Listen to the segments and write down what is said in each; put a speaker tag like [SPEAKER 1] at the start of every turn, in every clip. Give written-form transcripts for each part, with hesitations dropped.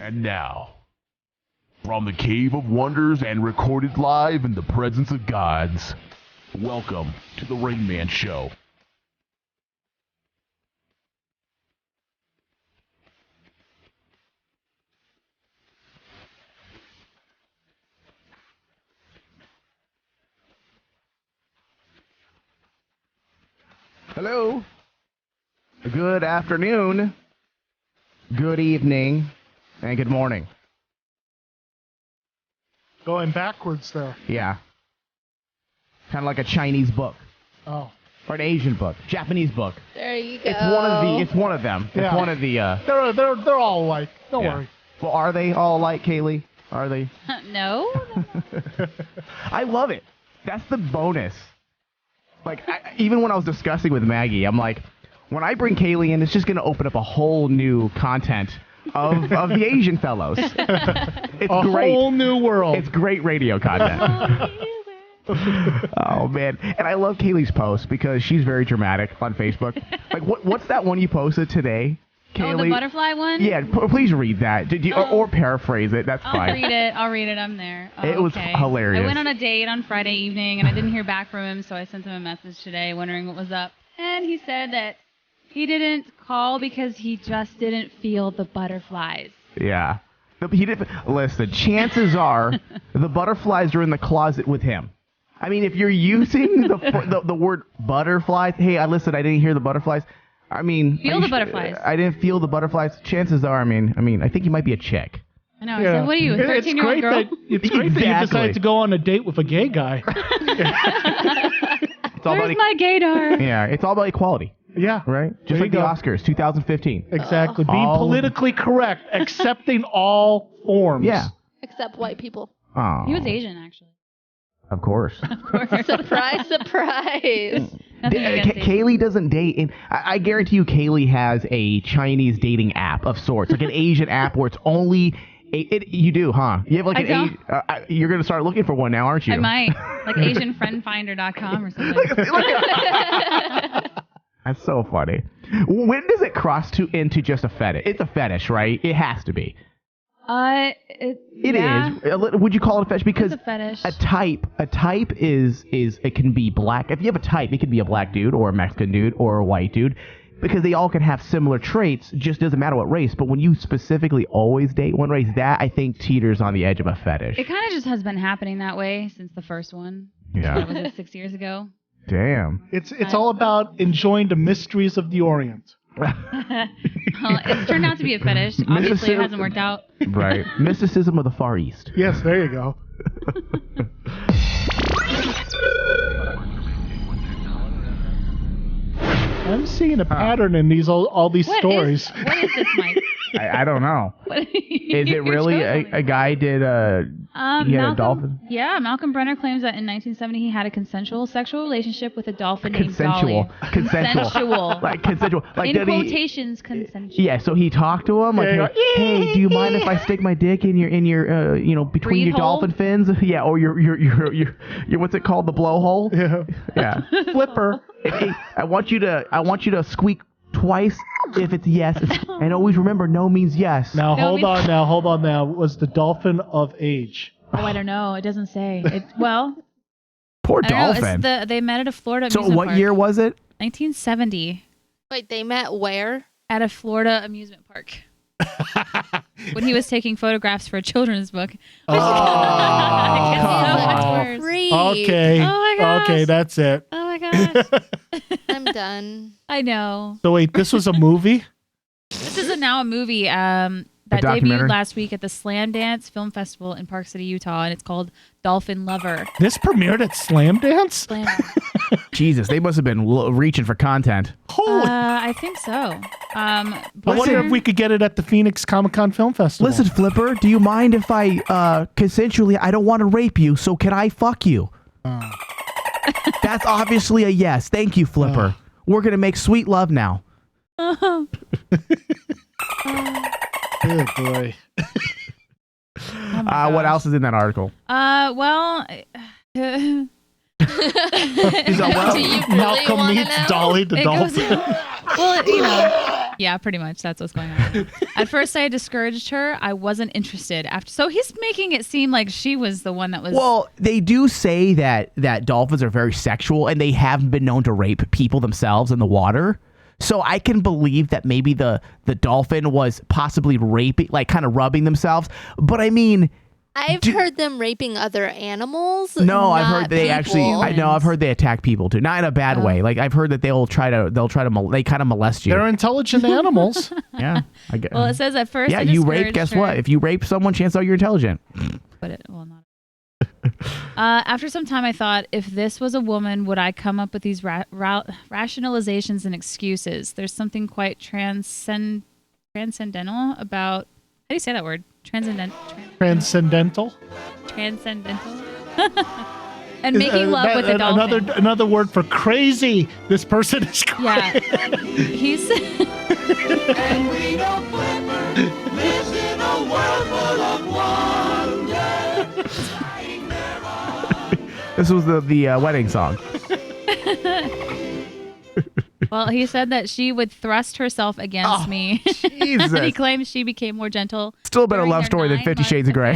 [SPEAKER 1] And now, from the Cave of Wonders and recorded live in the presence of gods, welcome to the Rain Man Show.
[SPEAKER 2] Hello. Good afternoon. Good evening. And good morning.
[SPEAKER 3] Going backwards there.
[SPEAKER 2] Yeah. Kind of like a Chinese book.
[SPEAKER 3] Oh.
[SPEAKER 2] Or an Asian book. Japanese book.
[SPEAKER 4] There you go.
[SPEAKER 2] It's one of them.
[SPEAKER 3] Yeah.
[SPEAKER 2] It's one of the
[SPEAKER 3] They're all alike. Don't
[SPEAKER 2] yeah.
[SPEAKER 3] worry.
[SPEAKER 2] Well, are they all alike, Kaylee? Are they?
[SPEAKER 4] No.
[SPEAKER 2] I love it. That's the bonus. Like, even when I was discussing with Maggie, I'm like, when I bring Kaylee in, it's just going to open up a whole new content of the Asian fellows. It's
[SPEAKER 3] a
[SPEAKER 2] great.
[SPEAKER 3] Whole new world.
[SPEAKER 2] It's great radio content. Oh, man. And I love Kaylee's post because she's very dramatic on Facebook. Like, what's that one you posted today, Kaylee?
[SPEAKER 4] Oh, the butterfly one?
[SPEAKER 2] Yeah, please read that. Or paraphrase it. That's fine.
[SPEAKER 4] I'll read it. I'm there. Oh,
[SPEAKER 2] it was hilarious.
[SPEAKER 4] I went on a date on Friday evening, and I didn't hear back from him, so I sent him a message today wondering what was up. And he said that he didn't call because he just didn't feel the butterflies.
[SPEAKER 2] Yeah. He didn't. Listen, chances are the butterflies are in the closet with him. I mean, if you're using the word butterflies, hey, I didn't hear the butterflies. I mean,
[SPEAKER 4] Feel the butterflies.
[SPEAKER 2] I didn't feel the butterflies. Chances are, I mean, I think you might be a chick.
[SPEAKER 4] I know. Yeah. I said, what are you, a 13-year-old girl?
[SPEAKER 3] It's great that you decided to go on a date with a gay guy.
[SPEAKER 4] Where's my gaydar?
[SPEAKER 2] Yeah, it's all about equality.
[SPEAKER 3] Yeah.
[SPEAKER 2] Right? Just like the Oscars, 2015.
[SPEAKER 3] Exactly. Being politically correct, accepting all forms.
[SPEAKER 2] Yeah.
[SPEAKER 4] Except white people.
[SPEAKER 2] Oh.
[SPEAKER 4] He was Asian, actually.
[SPEAKER 2] Of course.
[SPEAKER 4] Surprise, surprise.
[SPEAKER 2] Kaylee doesn't date. And I guarantee you Kaylee has a Chinese dating app of sorts, like an Asian app where it's only... you do, huh? You have like an you're going to start looking for one now, aren't you?
[SPEAKER 4] I might. Like AsianFriendFinder.com or something.
[SPEAKER 2] That's so funny. When does it cross into just a fetish? It's a fetish, right? It has to be. It is. Would you call it a fetish? Because
[SPEAKER 4] it's a fetish.
[SPEAKER 2] A type is it can be black. If you have a type, it could be a black dude or a Mexican dude or a white dude, because they all can have similar traits. Just doesn't matter what race. But when you specifically always date one race, that I think teeters on the edge of a fetish.
[SPEAKER 4] It kind of just has been happening that way since the first one.
[SPEAKER 2] Yeah.
[SPEAKER 4] That was it 6 years ago.
[SPEAKER 2] Damn.
[SPEAKER 3] It's all about enjoying the mysteries of the Orient.
[SPEAKER 4] Well, it's turned out to be a fetish. Obviously, it hasn't worked out.
[SPEAKER 2] Right. Mysticism of the Far East.
[SPEAKER 3] Yes, there you go. I'm seeing a pattern in all these stories.
[SPEAKER 4] What is this, Mike?
[SPEAKER 2] I don't know. Is it really a guy did he had a dolphin?
[SPEAKER 4] Yeah, Malcolm Brenner claims that in 1970 he had a consensual sexual relationship with a dolphin named Dolly. Consensual.
[SPEAKER 2] Like consensual. Like
[SPEAKER 4] in quotations, consensual.
[SPEAKER 2] Yeah, so he talked to him like, hey, do you mind if I stick my dick in your between
[SPEAKER 4] Breathe
[SPEAKER 2] your
[SPEAKER 4] hole?
[SPEAKER 2] dolphin fins? Yeah, or your what's it called, the blowhole? Yeah.
[SPEAKER 3] Flipper.
[SPEAKER 2] I want you to squeak twice if it's yes, and always remember no means yes.
[SPEAKER 3] Now hold on. Now was the dolphin of age?
[SPEAKER 4] Oh, I don't know. It doesn't say.
[SPEAKER 2] Poor dolphin.
[SPEAKER 4] They met at a Florida amusement
[SPEAKER 2] park. So what year was it?
[SPEAKER 4] 1970.
[SPEAKER 5] Wait, they met where?
[SPEAKER 4] At a Florida amusement park. When he was taking photographs for a children's book.
[SPEAKER 3] Oh, okay.
[SPEAKER 4] Oh my gosh.
[SPEAKER 3] Okay, that's it.
[SPEAKER 4] Oh my gosh.
[SPEAKER 5] I'm done.
[SPEAKER 4] I know.
[SPEAKER 3] So wait, this was a movie?
[SPEAKER 4] This is now a movie that debuted last week at the Slam Dance Film Festival in Park City, Utah, and it's called Dolphin Lover.
[SPEAKER 3] This premiered at Slam Dance?
[SPEAKER 4] Slam.
[SPEAKER 2] Jesus, they must have been reaching for content.
[SPEAKER 4] I think so.
[SPEAKER 3] I wonder if we could get it at the Phoenix Comic-Con Film Festival.
[SPEAKER 2] Listen, Flipper, do you mind if I consensually, I don't want to rape you, so can I fuck you? That's obviously a yes. Thank you, Flipper. We're going to make sweet love now.
[SPEAKER 3] Good boy.
[SPEAKER 2] What else is in that article?
[SPEAKER 4] Well...
[SPEAKER 3] Malcolm meets Dolly the dolphin.
[SPEAKER 4] Well, Yeah, pretty much. That's what's going on. At first, I discouraged her. I wasn't interested. So he's making it seem like she was the one that was.
[SPEAKER 2] Well, they do say that dolphins are very sexual, and they have been known to rape people themselves in the water. So I can believe that maybe the dolphin was possibly raping, like kind of rubbing themselves. But I mean,
[SPEAKER 5] I've heard them raping other animals.
[SPEAKER 2] no, I've heard they
[SPEAKER 5] people.
[SPEAKER 2] actually. I've heard they attack people too, not in a bad way. Like I've heard that they kind of molest you.
[SPEAKER 3] They're intelligent animals.
[SPEAKER 2] Yeah.
[SPEAKER 4] Well, it says at first.
[SPEAKER 2] Yeah,
[SPEAKER 4] I
[SPEAKER 2] you rape.
[SPEAKER 4] discouraged
[SPEAKER 2] Guess
[SPEAKER 4] her,
[SPEAKER 2] what? If you rape someone, chances are you're intelligent.
[SPEAKER 4] But not. After some time, I thought, if this was a woman, would I come up with these rationalizations and excuses? There's something quite transcendental about. How do you say that word? Transcendental. And making love with a dolphin.
[SPEAKER 3] Another word for crazy. This person is crazy.
[SPEAKER 4] Yeah. He's.
[SPEAKER 6] And we don't flipper, lives in a world full of wonder.
[SPEAKER 2] This was the wedding song.
[SPEAKER 4] Well, he said that she would thrust herself against me.
[SPEAKER 2] Jesus.
[SPEAKER 4] And he claims she became more gentle.
[SPEAKER 2] Still a better
[SPEAKER 4] during
[SPEAKER 2] love
[SPEAKER 4] their
[SPEAKER 2] story than 50 Shades of Grey.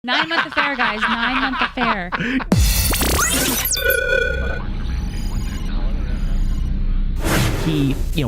[SPEAKER 4] 9-month affair, guys. 9-month affair.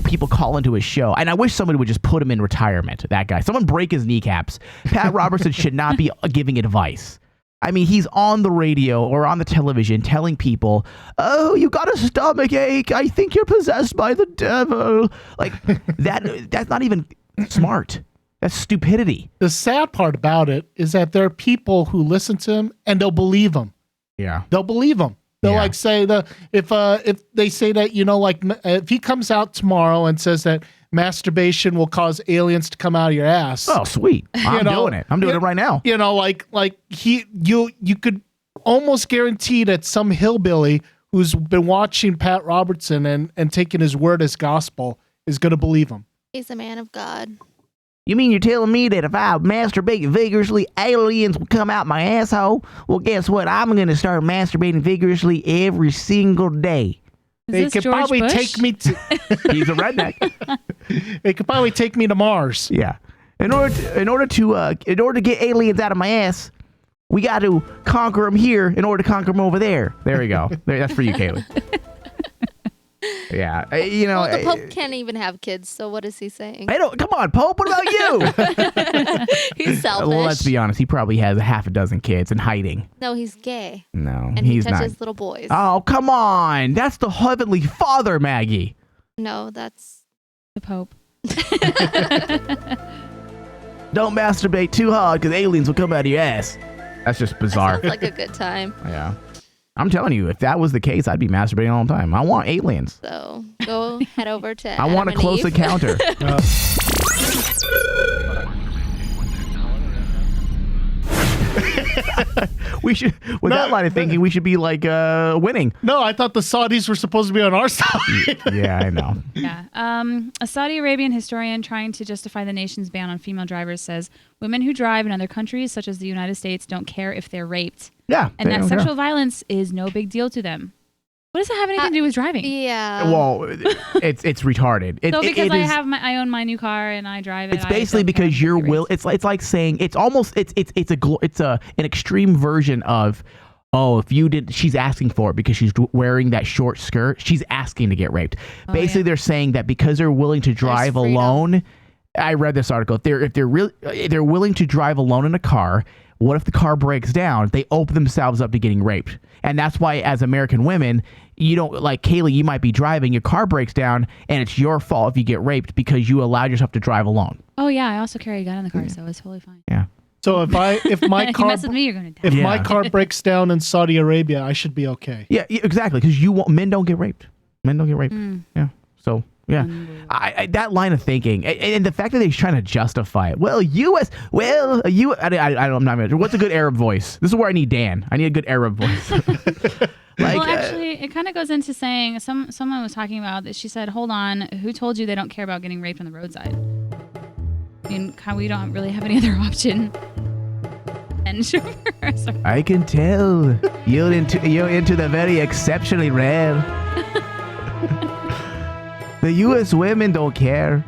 [SPEAKER 2] People call into his show, and I wish somebody would just put him in retirement. That guy, someone break his kneecaps. Pat Robertson should not be giving advice. I mean, he's on the radio or on the television telling people, "Oh, you got a stomach ache. I think you're possessed by the devil." Like that's not even smart. That's stupidity.
[SPEAKER 3] The sad part about it is that there are people who listen to him and they'll believe him.
[SPEAKER 2] Yeah.
[SPEAKER 3] They'll believe him. They'll say if they say that, if he comes out tomorrow and says that masturbation will cause aliens to come out of your ass.
[SPEAKER 2] Oh, sweet. I'm doing it. I'm doing it right now.
[SPEAKER 3] You could almost guarantee that some hillbilly who's been watching Pat Robertson and taking his word as gospel is going to believe him.
[SPEAKER 5] He's a man of God.
[SPEAKER 2] You mean you're telling me that if I masturbate vigorously, aliens will come out my asshole? Well, guess what? I'm going to start masturbating vigorously every single day.
[SPEAKER 3] They could probably take me to...
[SPEAKER 2] He's a redneck.
[SPEAKER 3] They could probably take me to Mars.
[SPEAKER 2] Yeah. In order to get aliens out of my ass, we got to conquer them here in order to conquer them over there. There we go. That's for you, Kaylee. Yeah,
[SPEAKER 5] Well, the Pope can't even have kids, so what is he saying?
[SPEAKER 2] Come on, Pope. What about you?
[SPEAKER 5] He's selfish.
[SPEAKER 2] Well, let's be honest. He probably has half a dozen kids and hiding.
[SPEAKER 5] No, he's gay.
[SPEAKER 2] No,
[SPEAKER 5] and
[SPEAKER 2] he's
[SPEAKER 5] he touches
[SPEAKER 2] not.
[SPEAKER 5] little boys.
[SPEAKER 2] Oh, come on. That's the Heavenly Father, Maggie.
[SPEAKER 5] No, that's
[SPEAKER 4] the Pope.
[SPEAKER 2] Don't masturbate too hard because aliens will come out of your ass. That's just bizarre.
[SPEAKER 5] That sounds like a good time.
[SPEAKER 2] Yeah. I'm telling you, if that was the case, I'd be masturbating all the time. I want aliens.
[SPEAKER 5] So go head over to
[SPEAKER 2] I want a close encounter. We should, with that line of thinking, we should be like winning.
[SPEAKER 3] No, I thought the Saudis were supposed to be on our side.
[SPEAKER 2] Yeah, I know.
[SPEAKER 4] Yeah. A Saudi Arabian historian trying to justify the nation's ban on female drivers says women who drive in other countries, such as the United States, don't care if they're raped.
[SPEAKER 2] Yeah.
[SPEAKER 4] And that sexual violence is no big deal to them. What does that have anything to do with driving?
[SPEAKER 5] Yeah.
[SPEAKER 2] Well, it's retarded.
[SPEAKER 4] Because I own my new car and I drive it.
[SPEAKER 2] It's basically because your will. It's like saying it's almost it's an extreme version of, oh, if you did, she's asking for it because she's wearing that short skirt. She's asking to get raped. Basically, they're saying that because they're willing to drive alone. I read this article. If they're willing to drive alone in a car. What if the car breaks down? They open themselves up to getting raped. And that's why, as American women, you don't, like Kaylee, you might be driving, your car breaks down, and it's your fault if you get raped because you allowed yourself to drive alone.
[SPEAKER 4] Oh, yeah. I also carry a gun in the car, so it's totally fine.
[SPEAKER 2] Yeah.
[SPEAKER 3] So if my car,
[SPEAKER 4] you mess with me, you're gonna die.
[SPEAKER 3] If my car breaks down in Saudi Arabia, I should be okay.
[SPEAKER 2] Yeah, exactly. Because men don't get raped. Men don't get raped. Yeah. So. Yeah, that line of thinking and the fact that he's trying to justify it. Well, I'm not sure. What's a good Arab voice? This is where I need Dan. I need a good Arab voice.
[SPEAKER 4] Well, actually, it kind of goes into saying someone was talking about that. She said, "Hold on, who told you they don't care about getting raped on the roadside? I mean, we don't really have any other option." And
[SPEAKER 2] I can tell you're into the very exceptionally rare. The U.S. women don't care.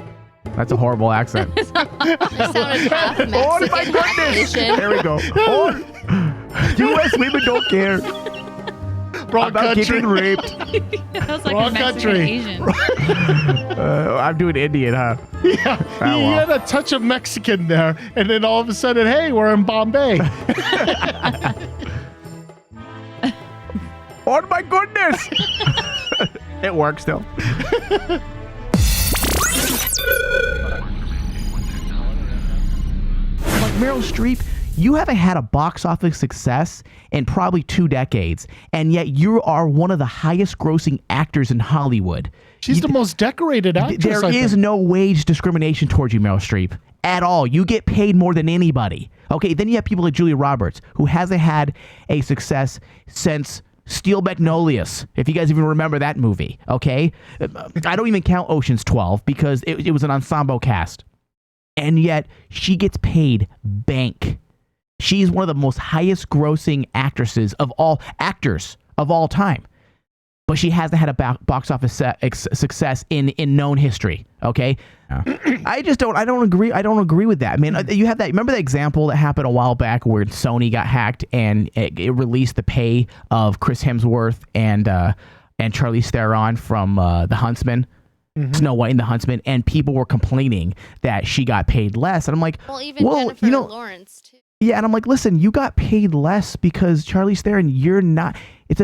[SPEAKER 2] That's a horrible accent.
[SPEAKER 5] It sounded half Mexican.
[SPEAKER 2] Oh my goodness!
[SPEAKER 5] half Asian.
[SPEAKER 2] There we go. Oh, U.S. women don't care
[SPEAKER 3] Wrong
[SPEAKER 2] about
[SPEAKER 3] country.
[SPEAKER 2] getting raped.
[SPEAKER 4] That was like
[SPEAKER 3] Wrong
[SPEAKER 4] a Mexican
[SPEAKER 3] country.
[SPEAKER 4] Asian.
[SPEAKER 2] I'm doing Indian, huh?
[SPEAKER 3] Yeah,
[SPEAKER 2] Oh,
[SPEAKER 3] you
[SPEAKER 2] well.
[SPEAKER 3] had a touch of Mexican there, and then all of a sudden, hey, we're in Bombay.
[SPEAKER 2] Oh my goodness! It works though. Like Meryl Streep, you haven't had a box office success in probably 2 decades, and yet you are one of the highest grossing actors in Hollywood.
[SPEAKER 3] She's the most decorated actress.
[SPEAKER 2] There
[SPEAKER 3] I
[SPEAKER 2] is
[SPEAKER 3] think.
[SPEAKER 2] no wage discrimination towards you, Meryl Streep, at all. You get paid more than anybody. Okay, then you have people like Julia Roberts, who hasn't had a success since Steel Magnolias, if you guys even remember that movie, okay? I don't even count Ocean's 12 because it was an ensemble cast. And yet, she gets paid bank. She's one of the most highest grossing actors of all time. But she hasn't had a box office success in known history. Okay, I don't agree with that. I mean, you have that. Remember that example that happened a while back where Sony got hacked and it released the pay of Chris Hemsworth and Charlize Theron from The Huntsman, Snow White and the Huntsman, and people were complaining that she got paid less. And I'm like,
[SPEAKER 5] Well, even Jennifer Lawrence too.
[SPEAKER 2] yeah, and I'm like, listen, you got paid less because Charlize Theron, you're not. It's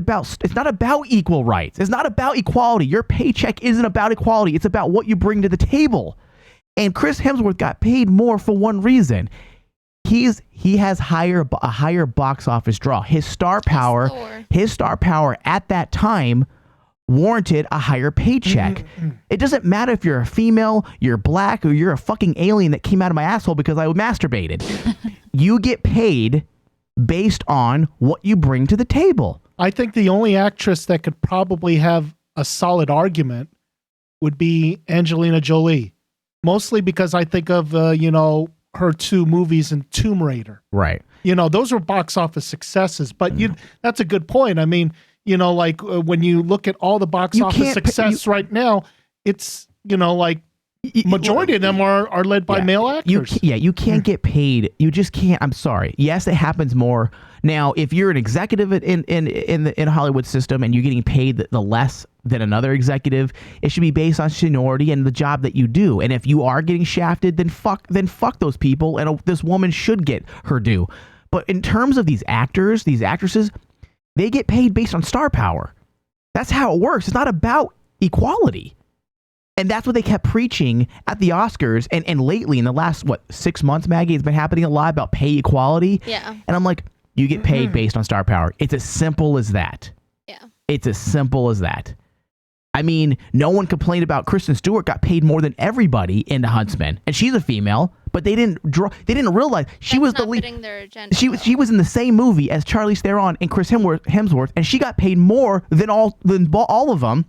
[SPEAKER 2] not about equal rights. It's not about equality. Your paycheck isn't about equality. It's about what you bring to the table. And Chris Hemsworth got paid more for one reason. He has a higher box office draw. His star power at that time warranted a higher paycheck. It doesn't matter if you're a female, you're black, or you're a fucking alien that came out of my asshole because I masturbated. You get paid based on what you bring to the table.
[SPEAKER 3] I think the only actress that could probably have a solid argument would be Angelina Jolie. Mostly because I think of, her 2 movies in Tomb Raider.
[SPEAKER 2] Right.
[SPEAKER 3] Those were box office successes. But that's a good point. I mean, when you look at all the box office success right now, it's, majority of them are led by male actors.
[SPEAKER 2] You can't get paid. You just can't. I'm sorry. Yes, it happens more. Now, if you're an executive in a Hollywood system and you're getting paid the less than another executive, it should be based on seniority and the job that you do. And if you are getting shafted, then fuck those people. And this woman should get her due. But in terms of these actors, these actresses, they get paid based on star power. That's how it works. It's not about equality. And that's what they kept preaching at the Oscars. And lately, in the last, 6 months, Maggie, it's been happening a lot about pay equality.
[SPEAKER 5] Yeah.
[SPEAKER 2] And I'm like, you get paid based on star power. It's as simple as that.
[SPEAKER 5] Yeah.
[SPEAKER 2] It's as simple as that. I mean, no one complained about Kristen Stewart got paid more than everybody in The Huntsman. And she's a female, but they didn't realize she was the lead.
[SPEAKER 5] Their agenda,
[SPEAKER 2] she was in the same movie as Charlize Theron and Chris Hemsworth, and she got paid more than all of them.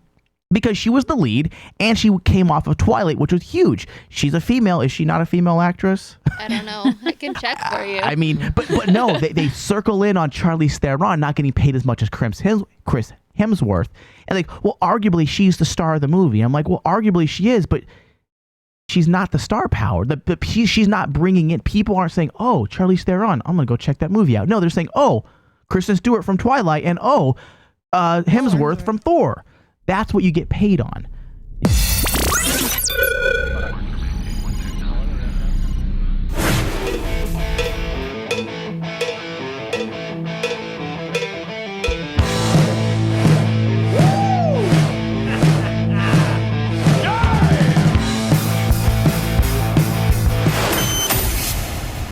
[SPEAKER 2] Because she was the lead, and she came off of Twilight, which was huge. She's a female. Is she not a female actress?
[SPEAKER 5] I don't know. I can check for you.
[SPEAKER 2] I mean, but no, they circle in on Charlize Theron not getting paid as much as Chris Hemsworth. And like, well, arguably, she's the star of the movie. I'm like, well, arguably she is, but she's not the star power. She's not bringing in. People aren't saying, oh, Charlize Theron, I'm going to go check that movie out. No, they're saying, oh, Kristen Stewart from Twilight, and Hemsworth from Thor. That's what you get paid on.